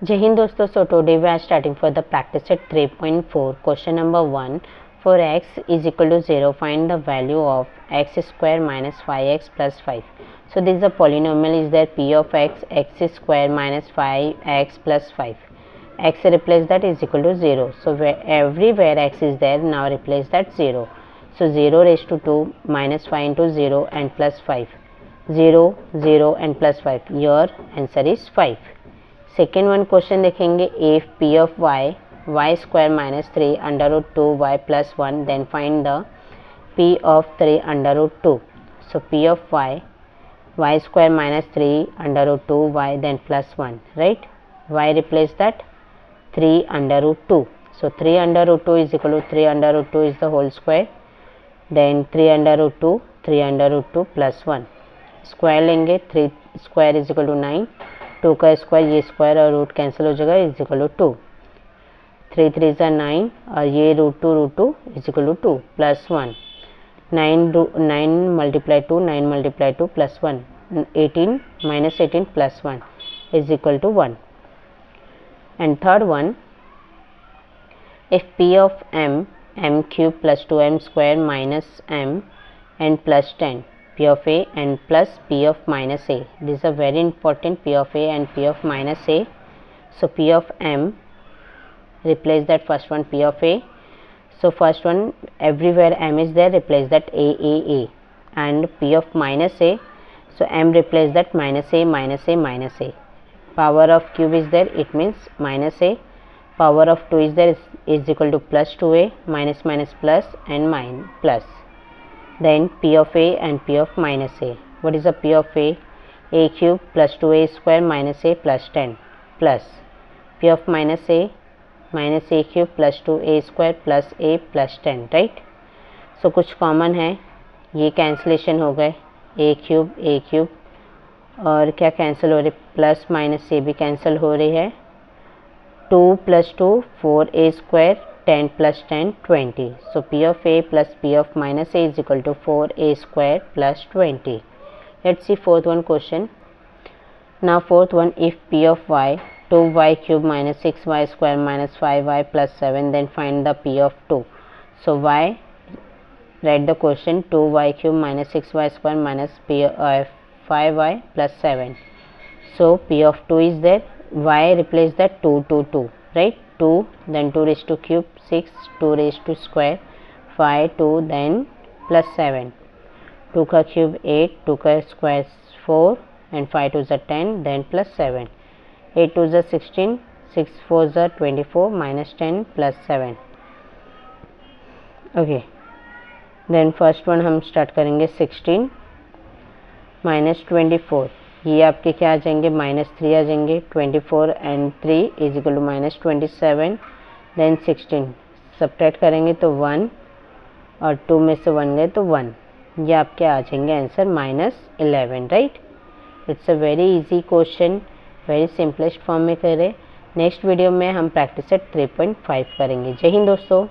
जय हिंद दोस्तों. So today we are starting for the practice set 3.4. Question number 1. For x is equal to 0, find the value of x square minus 5x plus 5. So this is a polynomial is there p of x square minus 5x plus 5. X replace that is equal to 0. So everywhere x is there, now replace that 0. So 0 raised to 2 minus 5 into 0 and plus 5. 0, 0 and plus 5. Your answer is 5. Second one question देखेंगे. If P of Y square minus 3 under root 2 Y plus 1 then find the P of 3 under root 2. So P of Y square minus 3 under root 2 Y then plus 1, right. Y replace that 3 under root 2. So 3 under root 2 is equal to 3 under root 2 is the whole square, then 3 under root 2, 3 under root 2 plus 1. Square लेंगे. 3 square is equal to 9. 2 का square, ये square और root cancel हो जाएगा, is equal to 2. 3 3 ज़ा 9 और ये root two is equal to 2 plus 1. 9 multiply 2, 9 multiply 2 plus 1. 18 minus 18 plus 1 is equal to 1. And third one, if P of m cube plus 2m square minus m and plus 10, p of a and plus p of minus a. This is a very important, p of a and p of minus a. So p of m, replace that first one p of a. So first one, everywhere m is there, replace that a. And p of minus a, so m replace that minus a minus a minus a. Power of cube is there, it means minus a. Power of 2 is there, is equal to plus 2a, minus minus plus and minus plus. Then p of a and p of minus a. What is the p of a? A cube plus 2a square minus a plus 10 plus p of minus a cube plus 2a square plus a plus 10, right. So कुछ common है, ये cancellation हो गए. a cube और क्या cancel हो रही, plus minus से भी कैंसिल हो रही है. 2 plus 2 4a square, 10 plus 10 20. So p of a plus p of minus a is equal to 4a square plus 20. Let's see fourth one question. Now fourth one, if p of y 2y cube minus 6y square minus 5y plus 7, then find the p of 2. So y, write the question, 2y cube minus 6y square minus 5y plus 7. So p of 2 is there. Y replace that 2, right. 2, then 2 raised to cube 6, 2 raised to square 5, 2, then plus 7. 2 का cube 8, 2 का square 4 and 5 2 is 10, then plus 7. 8 2 is 16, 6 4 is 24 minus 10 plus 7. Okay, then first one हम start करेंगे 16 minus 24. ये आपके क्या आ जाएंगे, minus 3 आ जाएंगे. 24 and 3 is equal to minus 27. Then 16 subtract करेंगे तो 1 और 2 में से 1 गए तो 1. ये आपके आ जाएंगे answer minus 11, right. It's a very easy question, very simplest form में करें. नेक्स्ट वीडियो में हम प्रैक्टिस सेट 3.5 करेंगे. जय हिंद दोस्तों.